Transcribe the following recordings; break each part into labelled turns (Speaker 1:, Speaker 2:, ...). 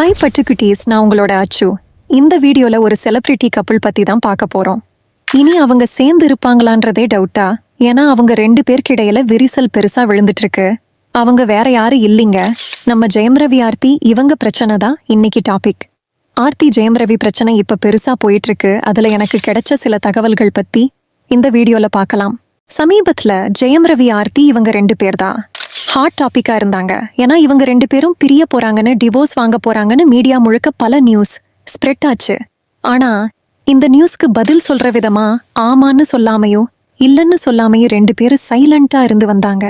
Speaker 1: Hi பட்டுக்குட்டீஸ், நான் உங்களோட அச்சு. இந்த வீடியோல ஒரு செலிபிரிட்டி கப்புள் பத்தி தான் பார்க்க போறோம். இனி அவங்க சேர்ந்து இருப்பாங்களான்றதே டவுட்டா, ஏன்னா அவங்க 2 பேருக்கு இடையில விரிசல் பெருசா விழுந்துட்டு இருக்கு. அவங்க வேற யாரும் இல்லைங்க, நம்ம ஜெயம் ரவி ஆர்த்தி. இவங்க பிரச்சனை தான் இன்னைக்கு டாபிக். ஆர்த்தி ஜெயம் ரவி பிரச்சனை இப்ப பெருசா போயிட்டு இருக்கு. அதுல எனக்கு கிடைச்ச சில தகவல்கள் பத்தி இந்த வீடியோல பார்க்கலாம். சமீபத்துல ஜெயம் ரவி ஆர்த்தி இவங்க 2 பேர் தான் ஹாட் டாபிக்கா இருந்தாங்க. ஏன்னா இவங்க 2 பேரும் பிரிய போறாங்கன்னு, டிவோர்ஸ் வாங்க போறாங்கன்னு மீடியா முழுக்க பல நியூஸ் ஸ்ப்ரெட் ஆச்சு. ஆனா இந்த நியூஸ்க்கு பதில் சொல்ற விதமா ஆமான்னு சொல்லாமையோ இல்லன்னு சொல்லாமையோ 2 பேரும் சைலண்டா இருந்து வந்தாங்க.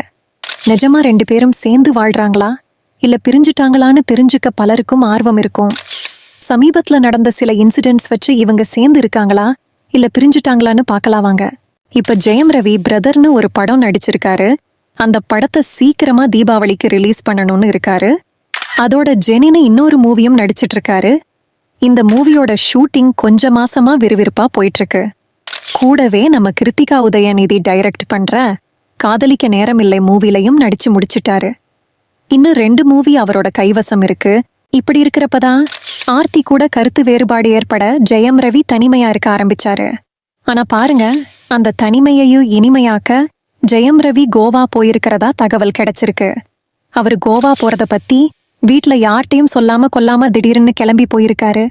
Speaker 1: நிஜமா 2 பேரும் சேர்ந்து வாழ்றாங்களா இல்ல பிரிஞ்சுட்டாங்களான்னு தெரிஞ்சுக்க பலருக்கும் ஆர்வம் இருக்கும். சமீபத்துல நடந்த சில இன்சிடென்ட்ஸ் வச்சு இவங்க சேர்ந்து இருக்காங்களா இல்ல பிரிஞ்சுட்டாங்களான்னு பார்க்கலாம் வாங்க. இப்ப ஜெயம் ரவி பிரதர்னு ஒரு படம் நடிச்சிருக்காரு. அந்த படத்தை சீக்கிரமா தீபாவளிக்கு ரிலீஸ் பண்ணணும்னு இருக்காரு. அதோட ஜெனின்னு இன்னொரு மூவியும் நடிச்சிட்டு இருக்காரு. இந்த மூவியோட ஷூட்டிங் கொஞ்ச மாசமா விறுவிறுப்பா போயிட்டு இருக்கு. கூடவே நம்ம கிருத்திகா உதயநிதி டைரக்ட் பண்ற காதலிக்க நேரமில்லை மூவிலையும் நடிச்சு முடிச்சிட்டாரு. இன்னும் 2 மூவி அவரோட கைவசம் இருக்கு. இப்படி இருக்கிறப்பதான் ஆர்த்தி கூட கருத்து வேறுபாடு ஏற்பட ஜெயம் ரவி தனிமையா இருக்க ஆரம்பிச்சாரு. ஆனா பாருங்க, அந்த தனிமையையும் இனிமையாக்க ஜெயம் ரவி கோவா போயிருக்கிறதா தகவல் கிடைச்சிருக்கு. அவரு கோவா போறத பத்தி வீட்ல யார்ட்டையும் சொல்லாம கொல்லாம திடீர்னு கிளம்பி போயிருக்காரு.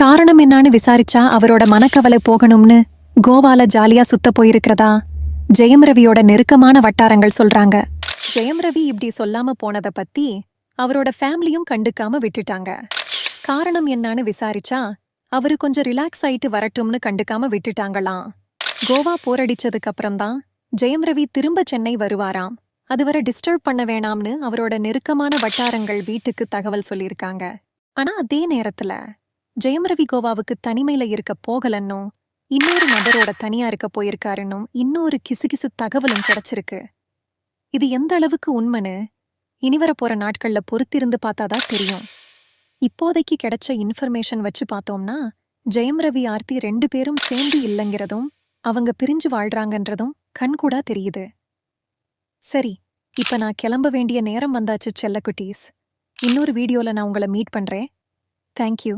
Speaker 1: காரணம் என்னான்னு விசாரிச்சா அவரோட மனக்கவலை போகணும்னு கோவால ஜாலியா சுத்த போயிருக்கிறதா ஜெயம் ரவியோட நெருக்கமான வட்டாரங்கள் சொல்றாங்க. ஜெயம் ரவி இப்படி சொல்லாம போனத பத்தி அவரோட ஃபேமிலியும் கண்டுக்காம விட்டுட்டாங்க. காரணம் என்னான்னு விசாரிச்சா அவரு கொஞ்சம் ரிலாக்ஸ் ஆயிட்டு வரட்டும்னு கண்டுக்காம விட்டுட்டாங்களாம். கோவா போரடிச்சதுக்கு அப்புறம்தான் ஜெயம் ரவி திரும்ப சென்னை வருவாராம். அதுவரை டிஸ்டர்ப் பண்ண வேணாம்னு அவரோட நெருக்கமான வட்டாரங்கள் வீட்டுக்கு தகவல் சொல்லியிருக்காங்க. ஆனா அதே நேரத்துல ஜெயம் ரவி கோவாவுக்கு தனிமையில இருக்க போகலன்னும் இன்னொரு நபரோட தனியா இருக்க போயிருக்காருன்னும் இன்னொரு கிசுகிசு தகவலும் கிடைச்சிருக்கு. இது எந்த அளவுக்கு உண்மைன்னு இனிவர போற நாட்கள்ல பொறுத்திருந்து பார்த்தாதான் தெரியும். இப்போதைக்கு கிடைச்ச இன்ஃபர்மேஷன் வச்சு பார்த்தோம்னா ஜெயம் ரவி ஆர்த்தி 2 பேரும் சேர்ந்து இல்லைங்கிறதும் அவங்க பிரிஞ்சு வாழ்றாங்கன்றதும் கண்கூடா தெரியுது. சரி, இப்ப நான் கிளம்ப வேண்டிய நேரம் வந்தாச்சு செல்லக்குட்டீஸ். இன்னொரு வீடியோல நான் உங்களை மீட் பண்றேன். தேங்க்யூ.